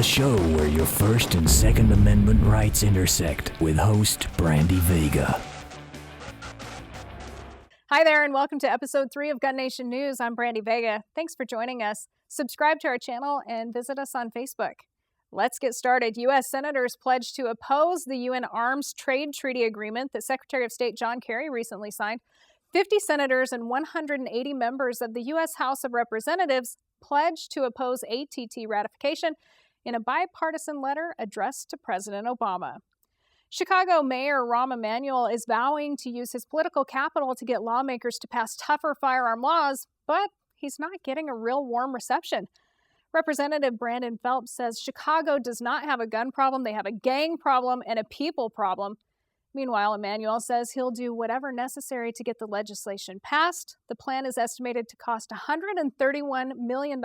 the show where your First and Second Amendment rights intersect, with host Brandy Vega. Hi there, and welcome to episode 3 of Gun Nation News. I'm Brandy Vega. Thanks for joining us. Subscribe to our channel and visit us on Facebook. Let's get started. U.S. senators pledged to oppose the UN Arms Trade Treaty Agreement that Secretary of State John Kerry recently signed. 50 senators and 180 members of the U.S. House of Representatives pledged to oppose ATT ratification in a bipartisan letter addressed to President Obama. Chicago Mayor Rahm Emanuel is vowing to use his political capital to get lawmakers to pass tougher firearm laws, but he's not getting a real warm reception. Representative Brandon Phelps says Chicago does not have a gun problem, they have a gang problem and a people problem. Meanwhile, Emanuel says he'll do whatever necessary to get the legislation passed. The plan is estimated to cost $131 million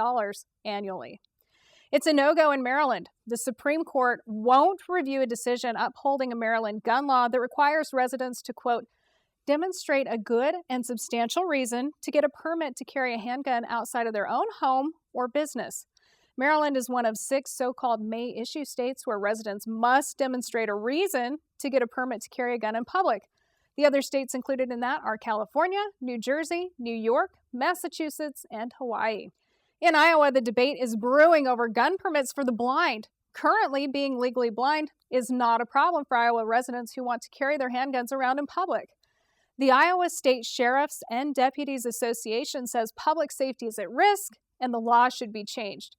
annually. It's a no-go in Maryland. The Supreme Court won't review a decision upholding a Maryland gun law that requires residents to, quote, demonstrate a good and substantial reason to get a permit to carry a handgun outside of their own home or business. Maryland is one of 6 so-called may-issue states where residents must demonstrate a reason to get a permit to carry a gun in public. The other states included in that are California, New Jersey, New York, Massachusetts, and Hawaii. In Iowa, the debate is brewing over gun permits for the blind. Currently, being legally blind is not a problem for Iowa residents who want to carry their handguns around in public. The Iowa State Sheriffs and Deputies Association says public safety is at risk and the law should be changed.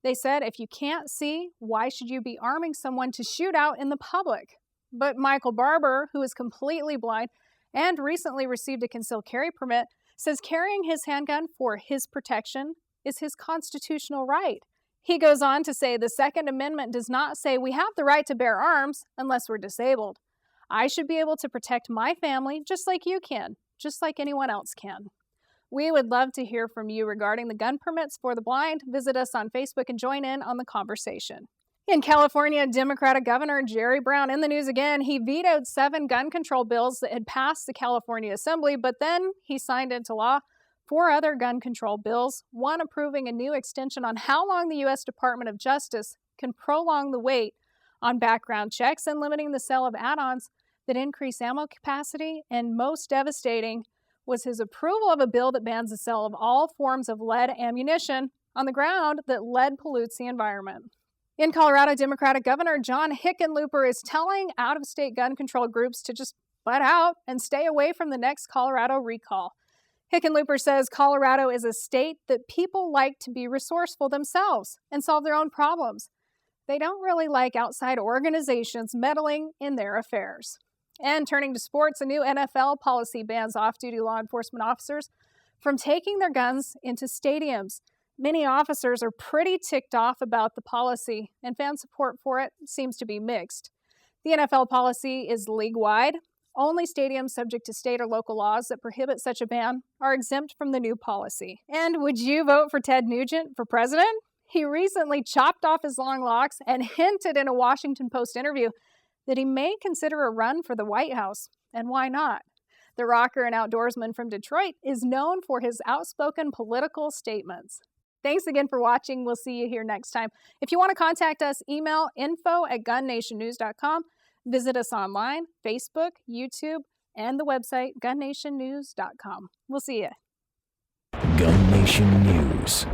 They said, if you can't see, why should you be arming someone to shoot out in the public? But Michael Barber, who is completely blind and recently received a concealed carry permit, says carrying his handgun for his protection is his constitutional right. He goes on to say the Second Amendment does not say we have the right to bear arms unless we're disabled. I should be able to protect my family just like you can, just like anyone else can. We would love to hear from you regarding the gun permits for the blind. Visit us on Facebook and join in on the conversation. In California, Democratic Governor Jerry Brown in the news again. He vetoed 7 gun control bills that had passed the California Assembly, but then he signed into law 4 other gun control bills, one approving a new extension on how long the U.S. Department of Justice can prolong the wait on background checks and limiting the sale of add-ons that increase ammo capacity, and most devastating was his approval of a bill that bans the sale of all forms of lead ammunition on the ground that lead pollutes the environment. In Colorado, Democratic Governor John Hickenlooper is telling out-of-state gun control groups to just butt out and stay away from the next Colorado recall. Hickenlooper says Colorado is a state that people like to be resourceful themselves and solve their own problems. They don't really like outside organizations meddling in their affairs. And turning to sports, a new NFL policy bans off-duty law enforcement officers from taking their guns into stadiums. Many officers are pretty ticked off about the policy, and fan support for it seems to be mixed. The NFL policy is league-wide. Only stadiums subject to state or local laws that prohibit such a ban are exempt from the new policy. And would you vote for Ted Nugent for president? He recently chopped off his long locks and hinted in a Washington Post interview that he may consider a run for the White House. And why not? The rocker and outdoorsman from Detroit is known for his outspoken political statements. Thanks again for watching. We'll see you here next time. If you want to contact us, email info@gunnationnews.com. Visit us online, Facebook, YouTube, and the website gunnationnews.com. We'll see you. Gun Nation News.